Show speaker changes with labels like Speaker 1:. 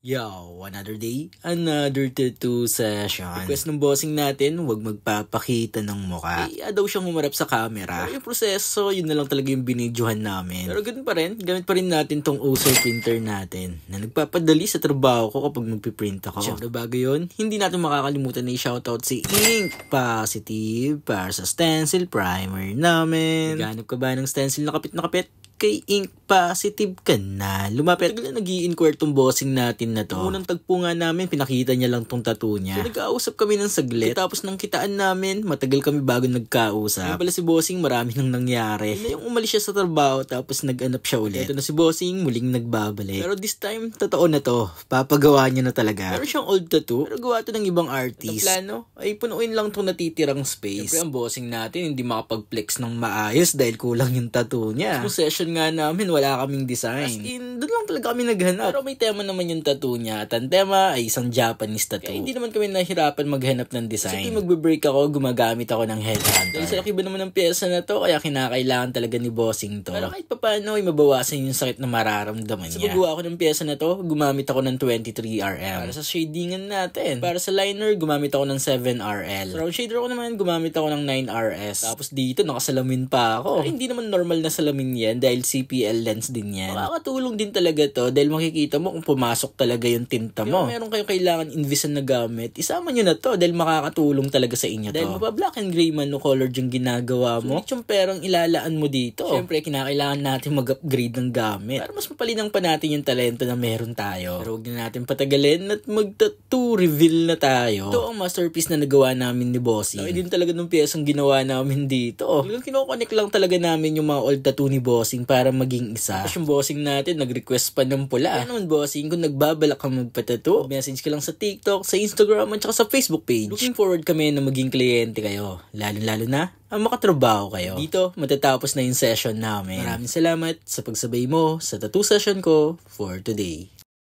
Speaker 1: Yo, another day, another tattoo session. Request ng bossing natin, huwag magpapakita ng mukha. Kaya daw siyang humarap sa camera. Pero yung proseso, yun na lang talaga yung binidyohan namin. Pero ganun pa rin, gamit pa rin natin tong Oso printer natin na nagpapadali sa trabaho ko kapag magpiprint ako. Siyempre bago yun, hindi natin makakalimutan na i-shoutout si Ink Positive para sa stencil primer namin. Naghanap ka ba ng stencil na kapit? Kay Ink Positive ka na. Lumapit. Tagal na nag-i-inquire tong bossing natin na to. Unang tagpo nga namin, pinakita niya lang tong tattoo niya. So nagkausap kami ng saglit. Tapos nang kitaan namin, matagal kami bago nagkausap. Ngayon pala si bossing, marami nang nangyari. Yung umalis siya sa trabaho, tapos nag-anap siya ulit. Ito na si bossing, muling nagbabalik. Pero this time, totoo na to. Papagawa niya na talaga. Meron siyang old tattoo, pero gawa to ng ibang artist. Ang plano ay punuin lang tong natitirang space. Siyempre ang bossing natin, hindi makapag-flex ng maayos dahil kulang yung tattoo niya. So session nga namin, wala kaming design. As in, doon lang talaga kami naghanap. Pero may tema naman yung tattoo niya. At ang tema ay isang Japanese tattoo. Kaya hindi naman kami nahirapan maghanap ng design. Kasi magbe-break ako, gumagamit ako ng headhunter. Dahil sa laki ba naman ng pyesa na to, kaya kinakailangan talaga ni bossing to. Pero kahit papaano, ay mabawasan yung sakit na mararamdaman niya. Sa paggawa ko ng pyesa na to, gumamit ako ng 23RM. Para sa shadingan natin. Para sa liner, gumamit ako ng 7RL. Sa round shader ko naman, gumamit ako ng 9RS. Tapos dito, nakasalamin pa ako. Pero hindi naman normal na salamin yan dahil CPL lens din yan. Makakatulong din talaga to dahil makikita mo kung pumasok talaga yung tinta mo. Kung meron kayong kailangan invisan na gamit, isama nyo na to dahil makakatulong talaga sa inyo to. Dahil mapa-black and gray man no color yung ginagawa mo, so, yung perang ilalaan mo dito. Siyempre, kinakailangan natin mag-upgrade ng gamit para mas mapalinang pa natin yung talento na meron tayo. Pero huwag na natin patagalin at mag-tattoo reveal na tayo. Ito ang masterpiece na nagawa namin ni Bossy. Laki din talaga ng piyesang ginawa namin dito. Kino-connect lang talaga namin yung mga old tattoo ni Bossing para maging isa. Tapos yung bossing natin, nag-request pa ng pula. Kaya naman bossing, kung nagbabalak ka magpatato, message ka lang sa TikTok, sa Instagram, at saka sa Facebook page. Looking forward kami na maging kliyente kayo. Lalo na, ang makatrabaho kayo. Dito, matatapos na yung session namin. Maraming salamat sa pagsabay mo sa tattoo session ko for today.